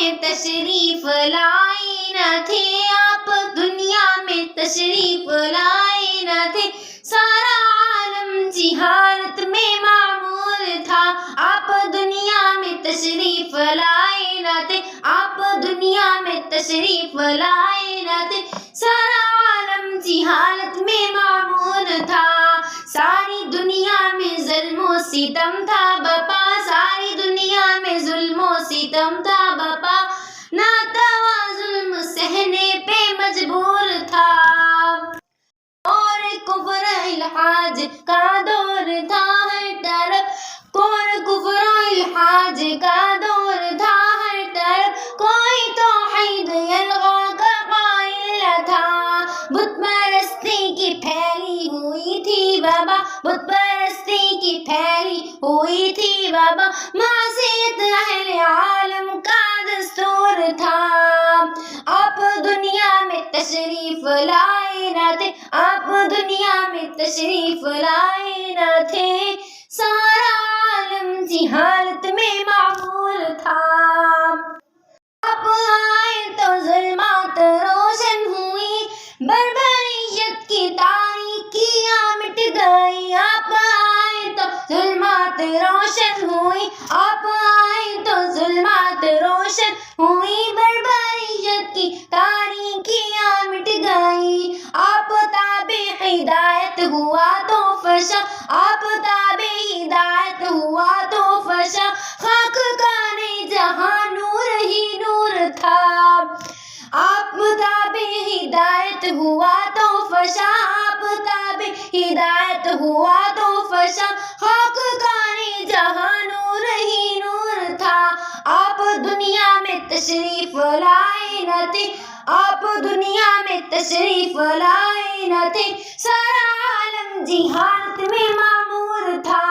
میں تشریف لائے نہ تھے، آپ دنیا میں تشریف لائے نہ تھے، سارا عالم جہالت میں معمور تھا، آپ دنیا میں تشریف لائے نہ تھے، آپ دنیا میں تشریف لائے نہ تھے، سارا عالم جہالت میں معمور تھا، ساری دنیا میں ظلم و ستم تھا بپا، ساری دنیا میں ظلم و ستم تھا بپا، ناتوا ظلم سہنے پہ مجبور تھا، اور کفر الحاج کا دور تھا ہر طرف، اور کفر الحاج کا دور تھا ہر طرف، کوئی توحید یلغا کا قائل نہ تھا، بت پرستی کی پھیلی ہوئی تھی وبا، بت پرستی کی پھیلی ہوئی تھی وبا، معصیت اہل عالم کا دستور تھا، آپ دنیا میں تشریف لائے نہ تھے، آپ دنیا میں تشریف لائے نہ تھے، سارا عالم جہالت میں معمور تھا، آپ آئے تو ظلمات روشن ہوئی، بربریت کی تاریکیاں مٹ گئی، آپ آئے تو ظلمات روشن ہوئی، آپ آئے تو ظلمات روشن ہوئی، بربریت کی تاریکیاں مٹ گئی، آپ تابع ہدایت ہوا تو فشا، آپ تابع ہدایت ہوا تو فشا، خاک کارے جہاں نور ہی نور تھا، آپ تابع ہدایت ہوا تو فشا، آپ تابع ہدایت ہوا تو فشا، خاک کارے جہاں نور ہی نور تھا، آپ دنیا میں تشریف لائے نہ تھے، آپ دنیا میں تشریف لائے نہ تھے، سارا عالم جہالت میں معمور تھا،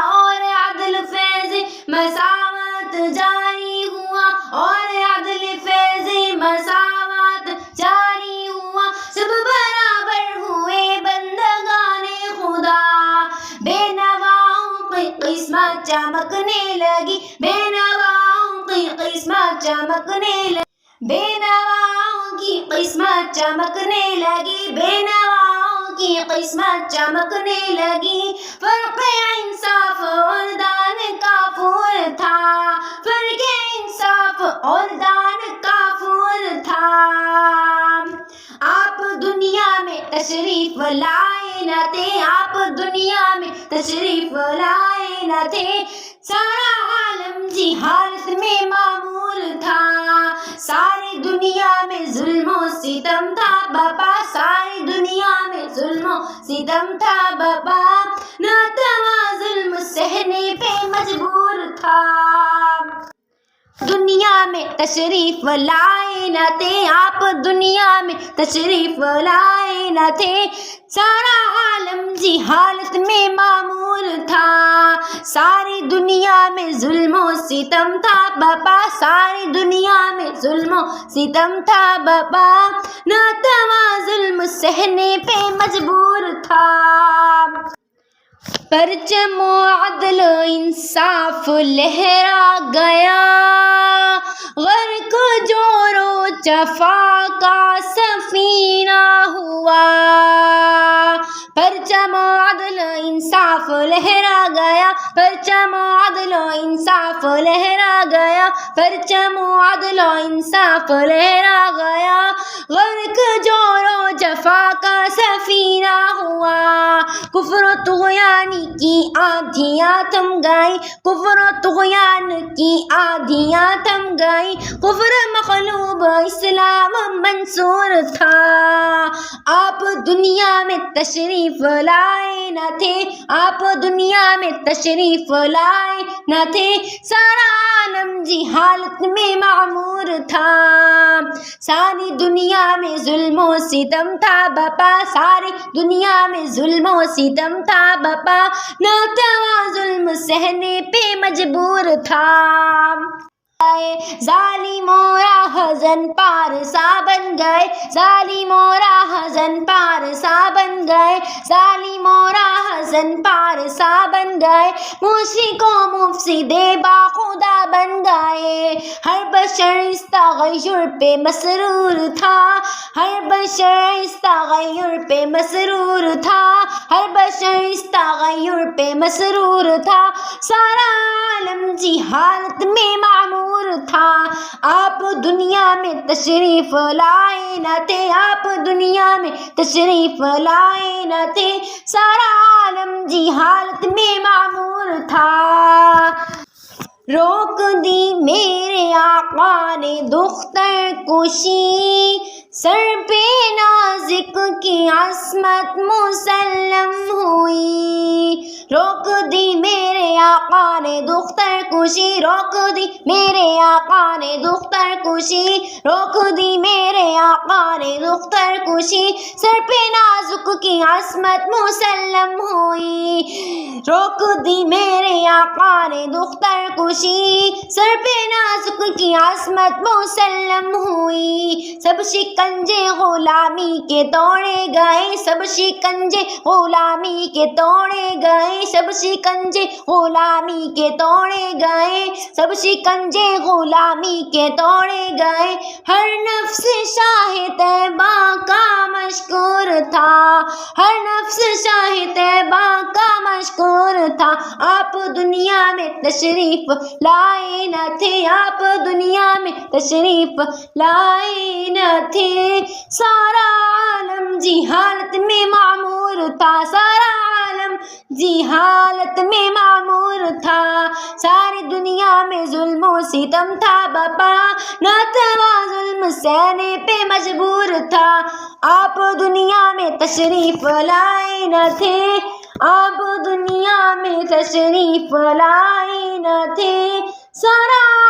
اور عدل فیض مساوات جاری ہوا، اور عدل فیض مساوات جاری ہوا، سب برابر ہوئے بندگان خدا، بے نواؤں کی قسمت چمکنے لگی، بے نواؤں کی قسمت چمکنے لگی، بے نواؤں کی قسمت چمکنے لگی، بے نواؤں کی قسمت چمکنے لگی، فرق انصاف اور دان کافور تھا، فرق انصاف اور دان کافور تھا، آپ دنیا میں تشریف لائے نہ تھے، آپ دنیا میں تشریف لائے نہ تھے، سارا عالم جہالت میں معمور تھا، ساری دنیا میں ظلم و ستم تھا بپا، ساری دنیا میں ظلم و ستم تھا بپا، ناتوا ظلم سہنے پہ مجبور تھا، دنیا میں تشریف لائے نہ تھے، آپ دنیا میں تشریف لائے نہ تھے، سارا عالم جہالت میں معمور تھا، ساری دنیا میں ظلم و ستم تھا بپا، ساری دنیا میں ظلم و ستم تھا بپا، ناتوا ظلم سہنے پہ مجبور تھا، پرچم و عدل و انصاف لہرا گیا، غرق جور و جفا کا سفینہ ہوا، پرچم و عدل و انصاف لہرا گیا، پرچم و عدل و انصاف لہرا گیا، پرچم و عدل و انصاف لہرا گیا، غرق جور و جفا کا سفینہ ہوا، کفر و طغیان کی آندھیاں تھم گئی، کفر و طغیان کی آندھیاں تھم گئی، کفر مغلوب اسلام منصور تھا، آپ دنیا میں تشریف لائے نہ تھے، آپ دنیا میں تشریف لائے نہ تھے، سارا عالم جہالت میں معمور تھا، ساری دنیا میں ظلم و ستم تھا بپا، ساری دنیا میں ظلم و ستم تھا بپا، ناتوا ظلم سہنے پہ مجبور تھا، ظالم و راہزن پارسا بن گئے، ظالم و راہزن پارسا بن گئے، ظالم و راہزن پارسا بن گئے، مشرک و مفسد با خدا بن گئے، ہر بشر اس تغیر پہ مسرور تھا، ہر بشر اس تغیر پہ مسرور تھا، ہر بشر اس تغیر پہ مسرور تھا، سارا عالم جہالت میں معمور تھا۔ آپ دنیا میں تشریف لائے نہ تھے، آپ دنیا میں تشریف لائے نہ تھے، سارا عالم جہالت میں معمور تھا۔ روک دی میرے آقا نے دختر کشی، سر پہ نازک کی عصمت مسلم ہوئی۔ روک دی میرے آقا نے دختر کشی، روک دی میرے آقا نے دختر کشی، روک دی میرے آقا نے دختر کشی، سر پہ نازک کی عصمت مسلم ہوئی۔ روک دی میرے آقا نے دختر کشی، سر پہ نازک کی عصمت مسلم ہوئی۔ سب شکنجے غلامی کے توڑے گئے، سب شکنجے غلامی کے توڑے گئے، سب شکنجے غلامی کے توڑے گئے، سب شکنجے غلامی کے توڑے گئے۔ ہر نفس شاہ طیبہ کا مشکور تھا، ہر نفس شاہ طیبہ کا مشکور تھا۔ آپ دنیا میں تشریف لائے نہ تھے، آپ دنیا میں تشریف لائے نہ تھے، سارا عالم جہالت میں معمور تھا، سارا عالم جہالت میں معمور تھا۔ ساری دنیا میں ظلم و ستم تھا بپا، نہ توا ظلم سہنے پہ مجبور تھا۔ آپ دنیا میں تشریف لائے نہ تھے، آپ دنیا میں تشریف لائے نہ تھے، سارا